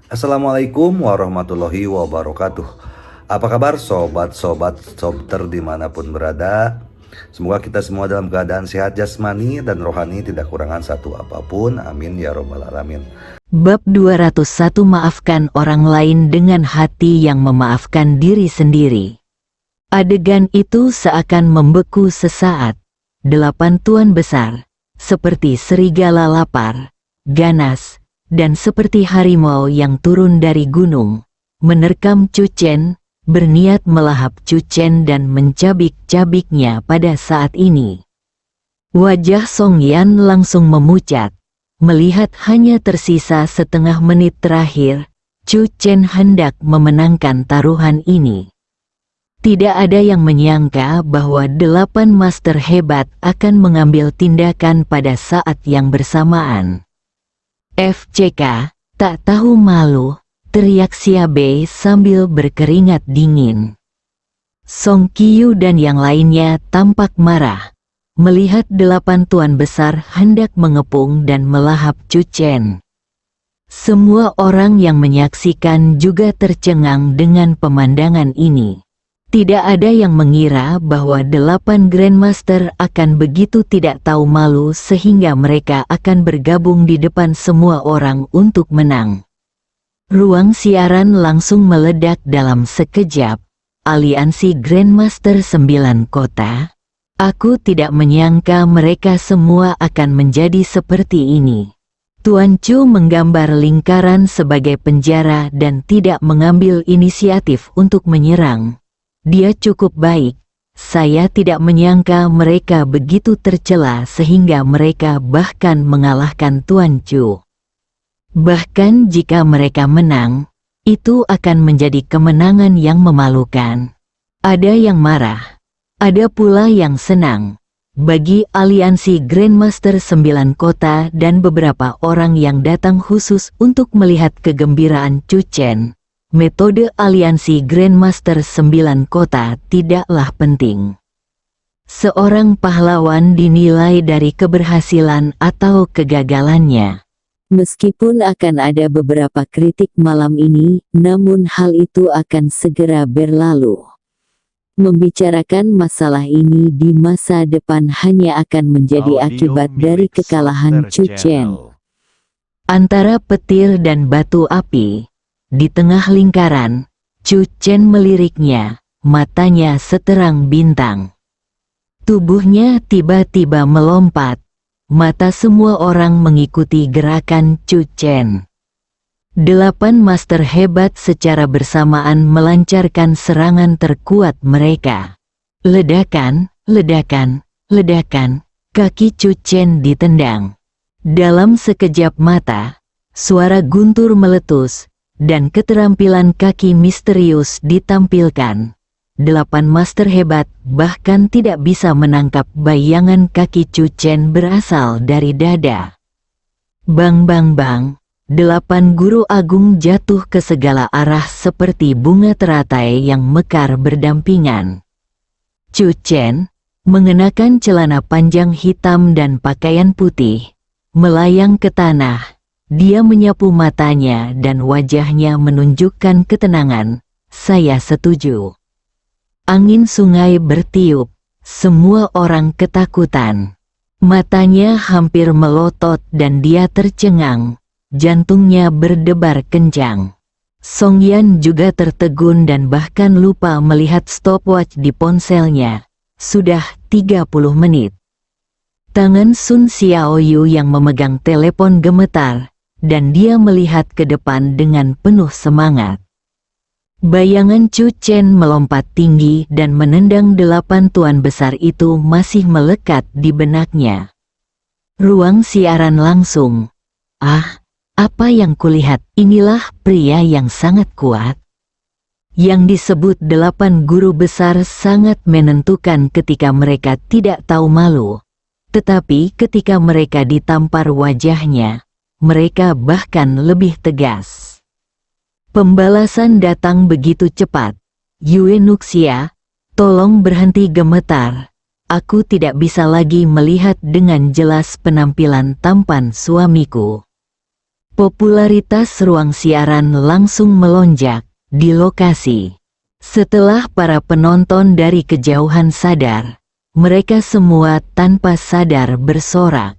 Assalamualaikum warahmatullahi wabarakatuh. Apa kabar sobat-sobat sobter dimanapun berada? Semoga kita semua dalam keadaan sehat jasmani dan rohani, tidak kurangan satu apapun. Amin ya robbal alamin. Bab 201 Maafkan orang lain dengan hati yang memaafkan diri sendiri. Adegan itu seakan membeku sesaat. 8 tuan besar, seperti serigala lapar, ganas, dan seperti harimau yang turun dari gunung, menerkam Cu Chen, berniat melahap Cu Chen dan mencabik-cabiknya pada saat ini. Wajah Song Yan langsung memucat. Melihat hanya tersisa setengah menit terakhir, Cu Chen hendak memenangkan taruhan ini. Tidak ada yang menyangka bahwa 8 master hebat akan mengambil tindakan pada saat yang bersamaan. FCK, tak tahu malu, teriak Xiaobei sambil berkeringat dingin. Song Qiu dan yang lainnya tampak marah. Melihat 8 tuan besar hendak mengepung dan melahap Cu Chen. Semua orang yang menyaksikan juga tercengang dengan pemandangan ini. Tidak ada yang mengira bahwa 8 Grandmaster akan begitu tidak tahu malu sehingga mereka akan bergabung di depan semua orang untuk menang. Ruang siaran langsung meledak dalam sekejap. Aliansi Grandmaster 9 kota. Aku tidak menyangka mereka semua akan menjadi seperti ini. Tuan Chu menggambar lingkaran sebagai penjara dan tidak mengambil inisiatif untuk menyerang. Dia cukup baik. Saya tidak menyangka mereka begitu tercela sehingga mereka bahkan mengalahkan Tuan Chu. Bahkan jika mereka menang, itu akan menjadi kemenangan yang memalukan. Ada yang marah. Ada pula yang senang. Bagi aliansi Grandmaster 9 kota dan beberapa orang yang datang khusus untuk melihat kegembiraan Cu Chen, metode aliansi Grandmaster 9 kota tidaklah penting. Seorang pahlawan dinilai dari keberhasilan atau kegagalannya. Meskipun akan ada beberapa kritik malam ini, namun hal itu akan segera berlalu. Membicarakan masalah ini di masa depan hanya akan menjadi akibat dari kekalahan Cu Chen. Antara petir dan batu api, di tengah lingkaran, Cu Chen meliriknya, matanya seterang bintang. Tubuhnya tiba-tiba melompat, mata semua orang mengikuti gerakan Cu Chen. 8 master hebat secara bersamaan melancarkan serangan terkuat mereka. Ledakan, ledakan, ledakan, kaki Cu Chen ditendang. Dalam sekejap mata, suara guntur meletus, dan keterampilan kaki misterius ditampilkan. 8 master hebat bahkan tidak bisa menangkap bayangan kaki Cu Chen berasal dari dada. Bang bang bang. 8 guru agung jatuh ke segala arah seperti bunga teratai yang mekar berdampingan. Cu Chen, mengenakan celana panjang hitam dan pakaian putih, melayang ke tanah. Dia menyapu matanya dan wajahnya menunjukkan ketenangan. Saya setuju. Angin sungai bertiup. Semua orang ketakutan. Matanya hampir melotot dan dia tercengang. Jantungnya berdebar kencang. Song Yan juga tertegun dan bahkan lupa melihat stopwatch di ponselnya. Sudah 30 menit. Tangan Sun Xiaoyu yang memegang telepon gemetar, dan dia melihat ke depan dengan penuh semangat. Bayangan Cu Chen melompat tinggi dan menendang 8 tuan besar itu masih melekat di benaknya. Ruang siaran langsung. Apa yang kulihat, inilah pria yang sangat kuat. Yang disebut 8 guru besar sangat menentukan ketika mereka tidak tahu malu. Tetapi ketika mereka ditampar wajahnya, mereka bahkan lebih tegas. Pembalasan datang begitu cepat. Yue Nuxia, tolong berhenti gemetar. Aku tidak bisa lagi melihat dengan jelas penampilan tampan suamiku. Popularitas ruang siaran langsung melonjak di lokasi. Setelah para penonton dari kejauhan sadar, mereka semua tanpa sadar bersorak.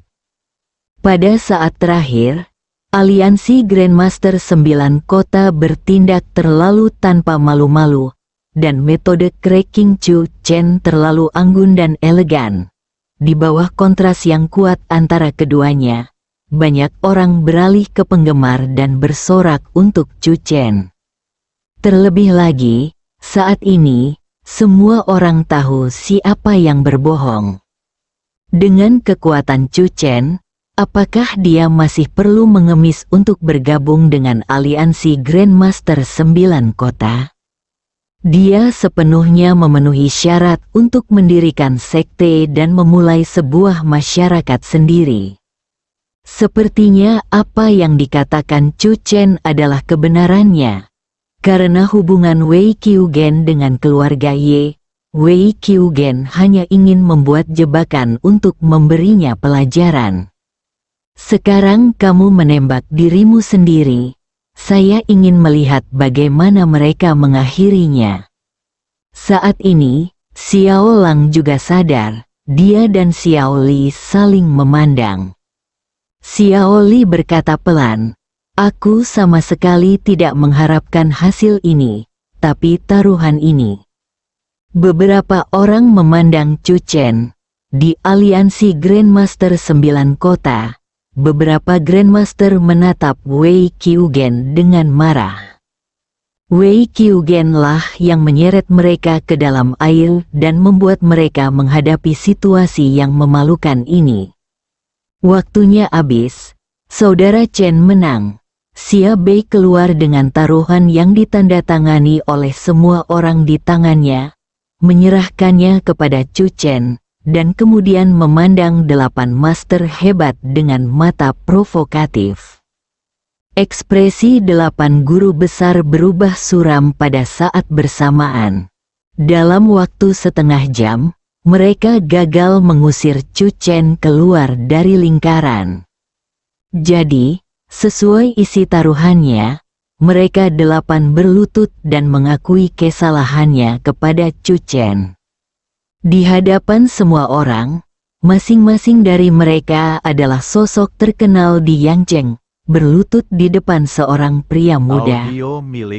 Pada saat terakhir, Aliansi Grandmaster 9 Kota bertindak terlalu tanpa malu-malu, dan metode cracking Chu Chen terlalu anggun dan elegan. Di bawah kontras yang kuat antara keduanya, banyak orang beralih ke penggemar dan bersorak untuk Chu Chen. Terlebih lagi, saat ini, semua orang tahu siapa yang berbohong. Dengan kekuatan Chu Chen, apakah dia masih perlu mengemis untuk bergabung dengan aliansi Grandmaster 9 Kota? Dia sepenuhnya memenuhi syarat untuk mendirikan sekte dan memulai sebuah masyarakat sendiri. Sepertinya apa yang dikatakan Chu Chen adalah kebenarannya. Karena hubungan Wei Qiugen dengan keluarga Ye, Wei Qiugen hanya ingin membuat jebakan untuk memberinya pelajaran. Sekarang kamu menembak dirimu sendiri. Saya ingin melihat bagaimana mereka mengakhirinya. Saat ini, Xiao Lang juga sadar, dia dan Xiao Li saling memandang. Xiao Li berkata pelan, "Aku sama sekali tidak mengharapkan hasil ini, tapi taruhan ini." Beberapa orang memandang Chu Chen. Di aliansi Grandmaster 9 Kota, beberapa Grandmaster menatap Wei Qiugen dengan marah. Wei Qiugen lah yang menyeret mereka ke dalam air dan membuat mereka menghadapi situasi yang memalukan ini. Waktunya habis, Saudara Chen menang. Xia Bei keluar dengan taruhan yang ditandatangani oleh semua orang di tangannya, menyerahkannya kepada Chu Chen, dan kemudian memandang 8 master hebat dengan mata provokatif. Ekspresi 8 guru besar berubah suram pada saat bersamaan. Dalam waktu setengah jam, mereka gagal mengusir Chu Chen keluar dari lingkaran. Jadi, sesuai isi taruhannya, mereka 8 berlutut dan mengakui kesalahannya kepada Chu Chen. Di hadapan semua orang, masing-masing dari mereka adalah sosok terkenal di Yangzheng, berlutut di depan seorang pria muda.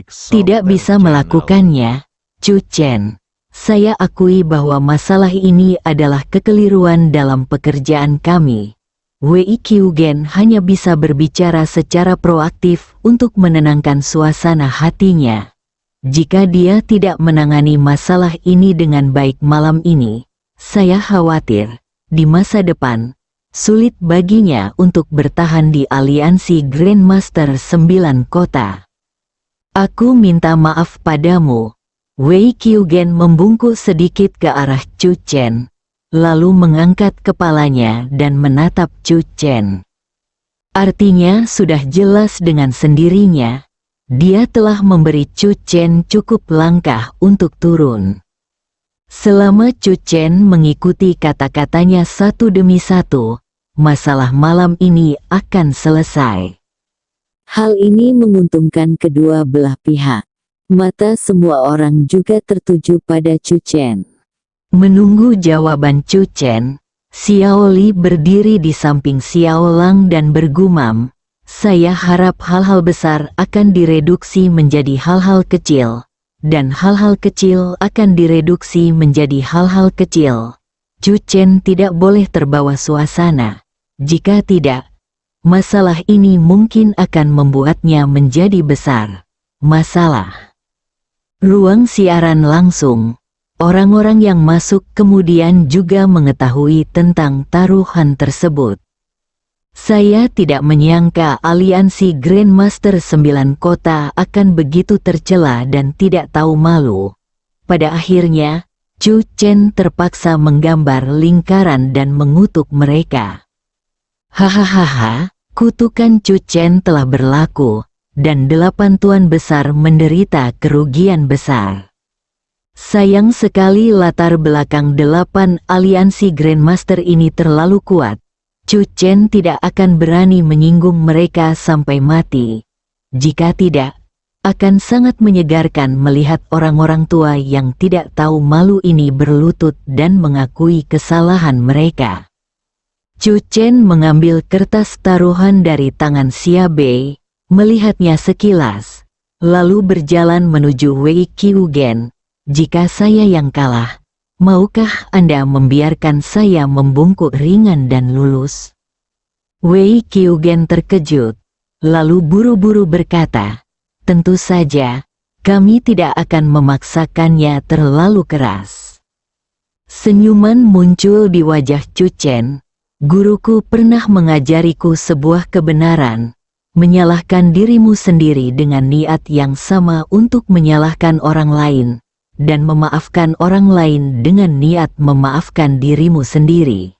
Tidak bisa melakukannya, Chu Chen. Saya akui bahwa masalah ini adalah kekeliruan dalam pekerjaan kami. Wei Qiugen hanya bisa berbicara secara proaktif untuk menenangkan suasana hatinya. Jika dia tidak menangani masalah ini dengan baik malam ini, saya khawatir, di masa depan, sulit baginya untuk bertahan di aliansi Grandmaster 9 Kota. Aku minta maaf padamu. Wei Qiugen membungkuk sedikit ke arah Chu Chen, lalu mengangkat kepalanya dan menatap Chu Chen. Artinya sudah jelas dengan sendirinya, dia telah memberi Chu Chen cukup langkah untuk turun. Selama Chu Chen mengikuti kata-katanya satu demi satu, masalah malam ini akan selesai. Hal ini menguntungkan kedua belah pihak. Mata semua orang juga tertuju pada Chu Chen. Menunggu jawaban Chu Chen, Xiao Li berdiri di samping Xiao Lang dan bergumam, "Saya harap hal-hal besar akan direduksi menjadi hal-hal kecil, dan hal-hal kecil akan direduksi menjadi hal-hal kecil." Chu Chen tidak boleh terbawa suasana. Jika tidak, masalah ini mungkin akan membuatnya menjadi besar. Masalah. Ruang siaran langsung. Orang-orang yang masuk kemudian juga mengetahui tentang taruhan tersebut. Saya tidak menyangka aliansi Grandmaster 9 Kota akan begitu tercela dan tidak tahu malu. Pada akhirnya, Chu Chen terpaksa menggambar lingkaran dan mengutuk mereka. Hahaha, kutukan Chu Chen telah berlaku, dan 8 tuan besar menderita kerugian besar. Sayang sekali latar belakang 8 aliansi Grandmaster ini terlalu kuat. Chu Chen tidak akan berani menyinggung mereka sampai mati. Jika tidak, akan sangat menyegarkan melihat orang-orang tua yang tidak tahu malu ini berlutut dan mengakui kesalahan mereka. Chu Chen mengambil kertas taruhan dari tangan Xia Bei, melihatnya sekilas, lalu berjalan menuju Wei Qiugen. Jika saya yang kalah, maukah Anda membiarkan saya membungkuk ringan dan lulus? Wei Qiugen terkejut, lalu buru-buru berkata, tentu saja, kami tidak akan memaksakannya terlalu keras. Senyuman muncul di wajah Chu Chen. Guruku pernah mengajariku sebuah kebenaran, menyalahkan dirimu sendiri dengan niat yang sama untuk menyalahkan orang lain, dan memaafkan orang lain dengan niat memaafkan dirimu sendiri.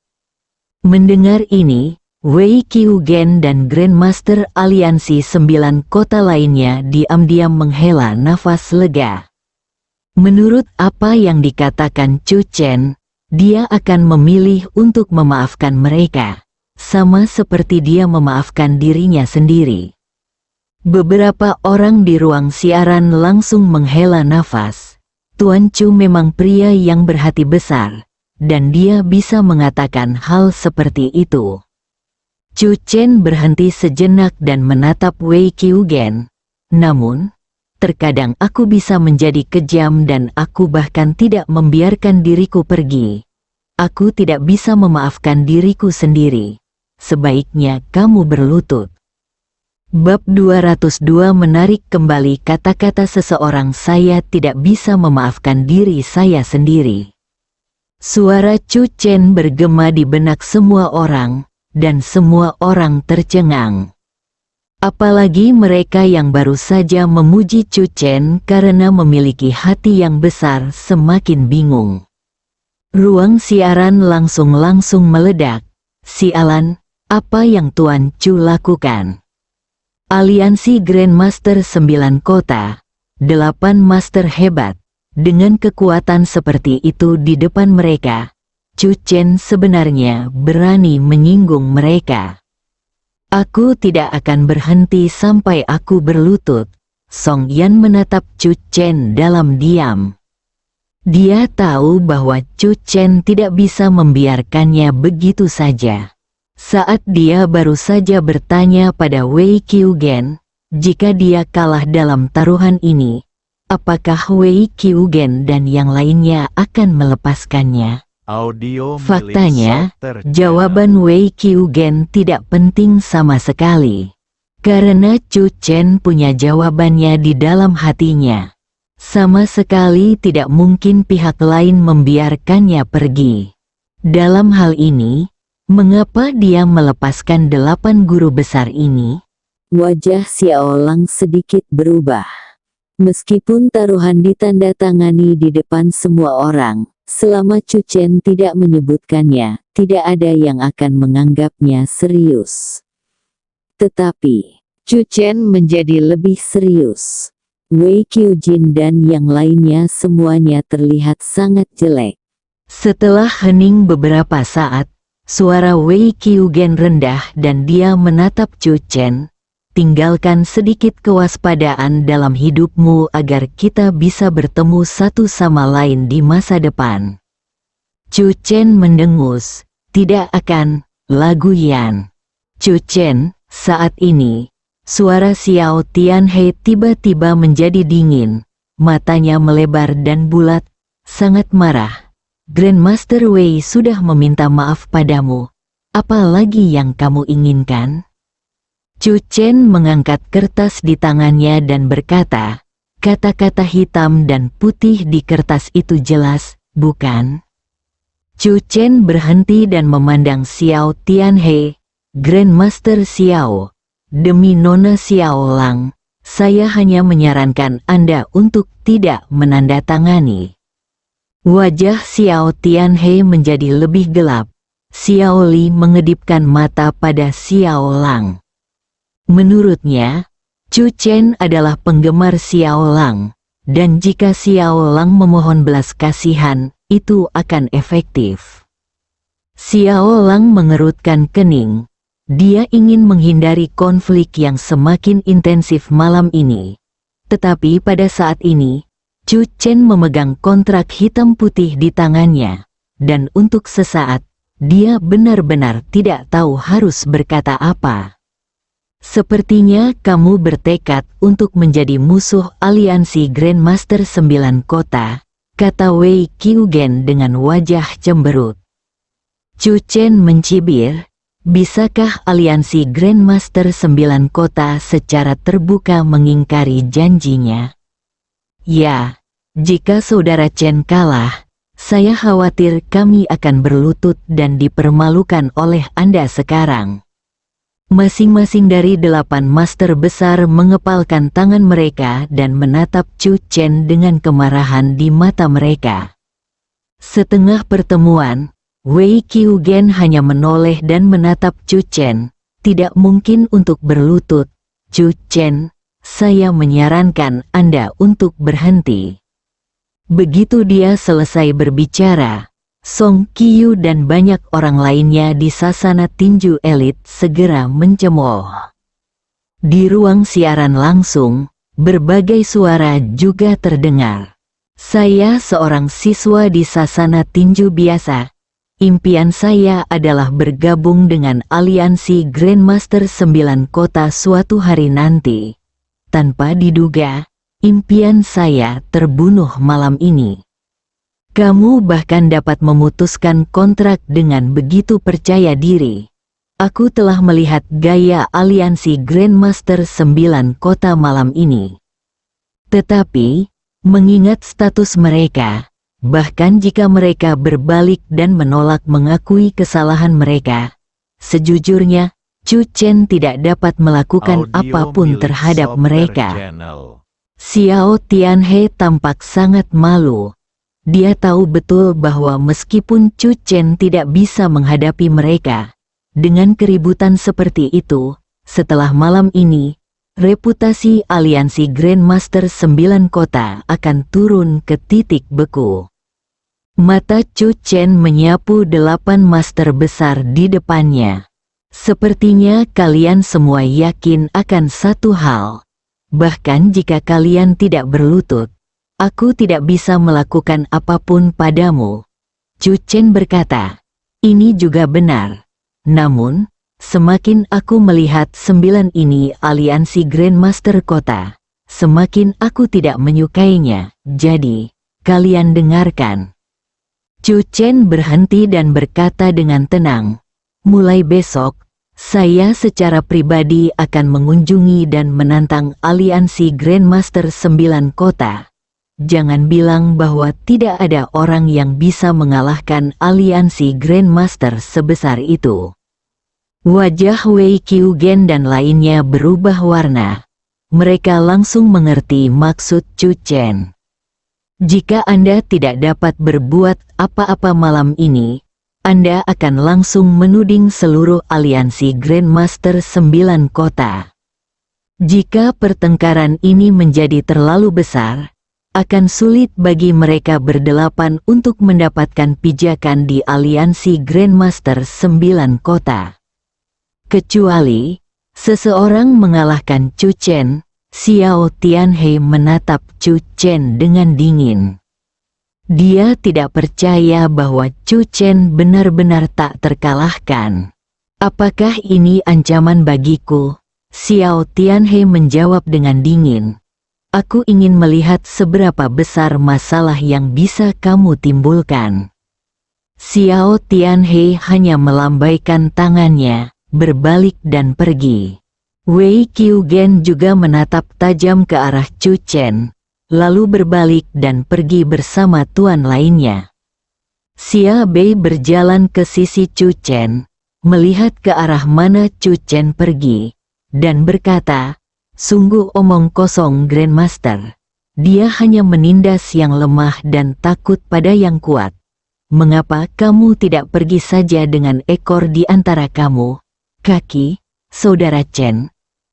Mendengar ini, Wei Qiugen dan Grandmaster Aliansi 9 kota lainnya diam-diam menghela nafas lega. Menurut apa yang dikatakan Chu Chen, dia akan memilih untuk memaafkan mereka, sama seperti dia memaafkan dirinya sendiri. Beberapa orang di ruang siaran langsung menghela nafas. Tuan Chu memang pria yang berhati besar, dan dia bisa mengatakan hal seperti itu. Chu Chen berhenti sejenak dan menatap Wei Qiugen. Namun, terkadang aku bisa menjadi kejam dan aku bahkan tidak membiarkan diriku pergi. Aku tidak bisa memaafkan diriku sendiri. Sebaiknya kamu berlutut. Bab 202 menarik kembali kata-kata seseorang. Saya tidak bisa memaafkan diri saya sendiri. Suara Chu Chen bergema di benak semua orang, dan semua orang tercengang. Apalagi mereka yang baru saja memuji Chu Chen karena memiliki hati yang besar semakin bingung. Ruang siaran langsung meledak. Sialan, apa yang Tuan Chu lakukan? Aliansi Grandmaster 9 kota, 8 master hebat, dengan kekuatan seperti itu di depan mereka, Chu Chen sebenarnya berani menyinggung mereka. Aku tidak akan berhenti sampai aku berlutut. Song Yan menatap Chu Chen dalam diam. Dia tahu bahwa Chu Chen tidak bisa membiarkannya begitu saja. Saat dia baru saja bertanya pada Wei Qiugen, jika dia kalah dalam taruhan ini, apakah Wei Qiugen dan yang lainnya akan melepaskannya? Faktanya, jawaban Wei Qiugen tidak penting sama sekali. Karena Chu Chen punya jawabannya di dalam hatinya. Sama sekali tidak mungkin pihak lain membiarkannya pergi. Dalam hal ini, mengapa dia melepaskan 8 guru besar ini? Wajah Xiao Lang sedikit berubah. Meskipun taruhan ditandatangani di depan semua orang, selama Chu Chen tidak menyebutkannya, tidak ada yang akan menganggapnya serius. Tetapi, Chu Chen menjadi lebih serius. Wei Qiujin dan yang lainnya semuanya terlihat sangat jelek. Setelah hening beberapa saat, suara Wei Qiugen rendah dan dia menatap Chu Chen. Tinggalkan sedikit kewaspadaan dalam hidupmu agar kita bisa bertemu satu sama lain di masa depan. Chu Chen mendengus, tidak akan, lagu Yan. Chu Chen, saat ini, suara Xiao Tianhe tiba-tiba menjadi dingin, matanya melebar dan bulat, sangat marah. Grandmaster Wei sudah meminta maaf padamu, apa lagi yang kamu inginkan? Chu Chen mengangkat kertas di tangannya dan berkata, kata-kata hitam dan putih di kertas itu jelas, bukan? Chu Chen berhenti dan memandang Xiao Tianhe, Grandmaster Xiao. Demi Nona Xiao Lang, saya hanya menyarankan Anda untuk tidak menandatangani. Wajah Xiao Tianhe menjadi lebih gelap. Xiao Li mengedipkan mata pada Xiao Lang. Menurutnya, Chu Chen adalah penggemar Xiao Lang, dan jika Xiao Lang memohon belas kasihan, itu akan efektif. Xiao Lang mengerutkan kening. Dia ingin menghindari konflik yang semakin intensif malam ini. Tetapi pada saat ini, Chu Chen memegang kontrak hitam putih di tangannya. Dan untuk sesaat, dia benar-benar tidak tahu harus berkata apa. Sepertinya kamu bertekad untuk menjadi musuh aliansi Grandmaster 9 Kota, kata Wei Qiugen dengan wajah cemberut. Chu Chen mencibir, bisakah aliansi Grandmaster 9 Kota secara terbuka mengingkari janjinya? Ya, jika saudara Chen kalah, saya khawatir kami akan berlutut dan dipermalukan oleh Anda sekarang. Masing-masing dari 8 master besar mengepalkan tangan mereka dan menatap Chu Chen dengan kemarahan di mata mereka. Setengah pertemuan, Wei Qiugen hanya menoleh dan menatap Chu Chen. Tidak mungkin untuk berlutut. Chu Chen, saya menyarankan Anda untuk berhenti. Begitu dia selesai berbicara, Song Qiu dan banyak orang lainnya di sasana tinju elit segera mencemooh. Di ruang siaran langsung, berbagai suara juga terdengar. Saya seorang siswa di sasana tinju biasa. Impian saya adalah bergabung dengan aliansi Grandmaster 9 Kota suatu hari nanti. Tanpa diduga, impian saya terbunuh malam ini. Kamu bahkan dapat memutuskan kontrak dengan begitu percaya diri. Aku telah melihat gaya aliansi Grandmaster 9 Kota malam ini. Tetapi, mengingat status mereka, bahkan jika mereka berbalik dan menolak mengakui kesalahan mereka, sejujurnya, Chu Chen tidak dapat melakukan apapun terhadap mereka. Xiao Tianhe tampak sangat malu. Dia tahu betul bahwa meskipun Chu Chen tidak bisa menghadapi mereka, dengan keributan seperti itu, setelah malam ini, reputasi aliansi Grandmaster 9 Kota akan turun ke titik beku. Mata Chu Chen menyapu 8 master besar di depannya. Sepertinya kalian semua yakin akan satu hal. Bahkan jika kalian tidak berlutut, aku tidak bisa melakukan apapun padamu. Chu Chen berkata, ini juga benar. Namun, semakin aku melihat 9 ini aliansi Grandmaster Kota, semakin aku tidak menyukainya. Jadi, kalian dengarkan. Chu Chen berhenti dan berkata dengan tenang, mulai besok, saya secara pribadi akan mengunjungi dan menantang aliansi Grandmaster 9 Kota. Jangan bilang bahwa tidak ada orang yang bisa mengalahkan aliansi Grandmaster sebesar itu. Wajah Wei Qiugen dan lainnya berubah warna. Mereka langsung mengerti maksud Chu Chen. Jika Anda tidak dapat berbuat apa-apa malam ini, Anda akan langsung menuding seluruh aliansi Grandmaster 9 Kota. Jika pertengkaran ini menjadi terlalu besar, akan sulit bagi mereka berdelapan untuk mendapatkan pijakan di aliansi Grandmaster 9 Kota. Kecuali, seseorang mengalahkan Chu Chen, Xiao Tianhe menatap Chu Chen dengan dingin. Dia tidak percaya bahwa Chu Chen benar-benar tak terkalahkan. Apakah ini ancaman bagiku? Xiao Tianhe menjawab dengan dingin. Aku ingin melihat seberapa besar masalah yang bisa kamu timbulkan. Xiao Tianhe hanya melambaikan tangannya, berbalik dan pergi. Wei Qiugen juga menatap tajam ke arah Chu Chen, lalu berbalik dan pergi bersama tuan lainnya. Xia Bei berjalan ke sisi Chu Chen, melihat ke arah mana Chu Chen pergi, dan berkata, sungguh omong kosong Grandmaster. Dia hanya menindas yang lemah dan takut pada yang kuat. Mengapa kamu tidak pergi saja dengan ekor di antara kamu, kaki, saudara Chen?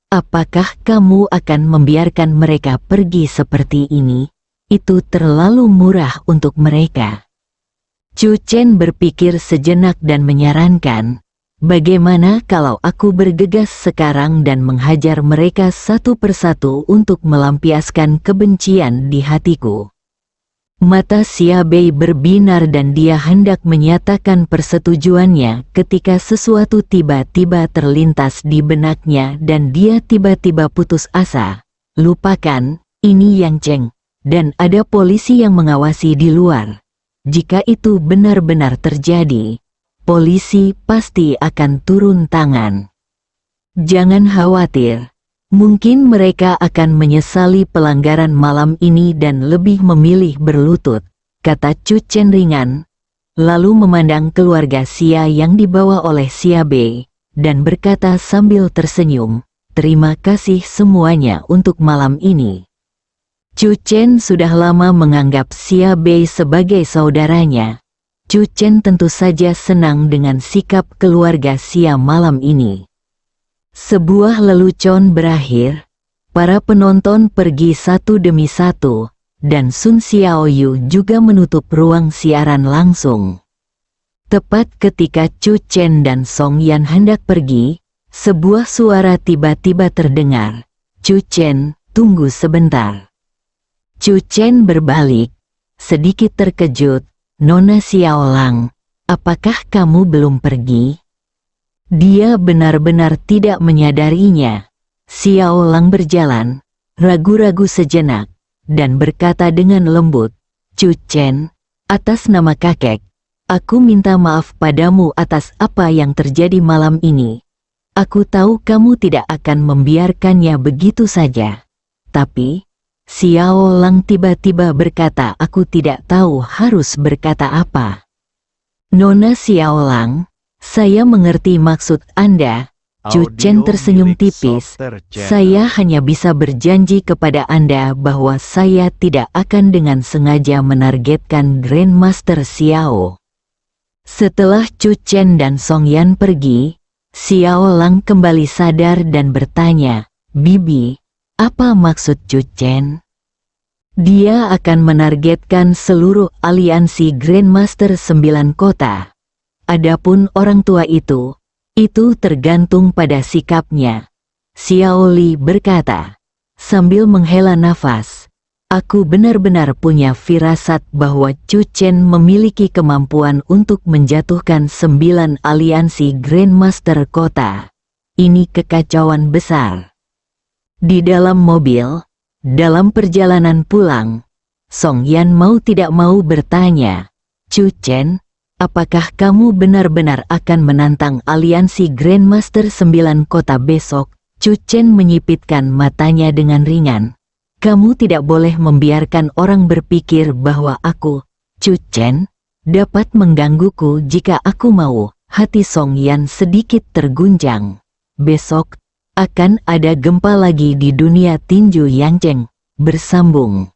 Apakah kamu akan membiarkan mereka pergi seperti ini? Itu terlalu murah untuk mereka. Chu Chen berpikir sejenak dan menyarankan, bagaimana kalau aku bergegas sekarang dan menghajar mereka satu persatu untuk melampiaskan kebencian di hatiku. Mata Xia Bei berbinar dan dia hendak menyatakan persetujuannya ketika sesuatu tiba-tiba terlintas di benaknya dan dia tiba-tiba putus asa. Lupakan, ini Yang Cheng, dan ada polisi yang mengawasi di luar. Jika itu benar-benar terjadi, polisi pasti akan turun tangan. Jangan khawatir, mungkin mereka akan menyesali pelanggaran malam ini dan lebih memilih berlutut, kata Chu Chen ringan, lalu memandang keluarga Xia yang dibawa oleh Xia Bei, dan berkata sambil tersenyum, terima kasih semuanya untuk malam ini. Chu Chen sudah lama menganggap Xia Bei sebagai saudaranya. Chu Chen tentu saja senang dengan sikap keluarga Xia malam ini. Sebuah lelucon berakhir, para penonton pergi satu demi satu, dan Sun Xiaoyu juga menutup ruang siaran langsung. Tepat ketika Chu Chen dan Song Yan hendak pergi, sebuah suara tiba-tiba terdengar. Chu Chen, tunggu sebentar. Chu Chen berbalik, sedikit terkejut. Nona Xiaolang, apakah kamu belum pergi? Dia benar-benar tidak menyadarinya. Xiaolang berjalan, ragu-ragu sejenak, dan berkata dengan lembut, Chu Chen, atas nama kakek, aku minta maaf padamu atas apa yang terjadi malam ini. Aku tahu kamu tidak akan membiarkannya begitu saja. Tapi, Xiaolang tiba-tiba berkata, aku tidak tahu harus berkata apa. Nona Xiaolang, saya mengerti maksud Anda. Chu Chen tersenyum tipis. Saya hanya bisa berjanji kepada Anda bahwa saya tidak akan dengan sengaja menargetkan Grandmaster Xiao. Setelah Chu Chen dan Song Yan pergi, Xiaolang kembali sadar dan bertanya, Bibi, apa maksud Chu Chen? Dia akan menargetkan seluruh aliansi Grandmaster 9 kota. Adapun orang tua itu tergantung pada sikapnya. Xiao Li berkata, sambil menghela nafas, aku benar-benar punya firasat bahwa Chu Chen memiliki kemampuan untuk menjatuhkan 9 aliansi Grandmaster kota. Ini kekacauan besar. Di dalam mobil, dalam perjalanan pulang, Song Yan mau tidak mau bertanya, Chu Chen, apakah kamu benar-benar akan menantang aliansi Grandmaster 9 kota besok? Chu Chen menyipitkan matanya dengan ringan. Kamu tidak boleh membiarkan orang berpikir bahwa aku, Chu Chen, dapat menggangguku jika aku mau. Hati Song Yan sedikit terguncang. Besok akan ada gempa lagi di dunia tinju Yang Cheng. Bersambung.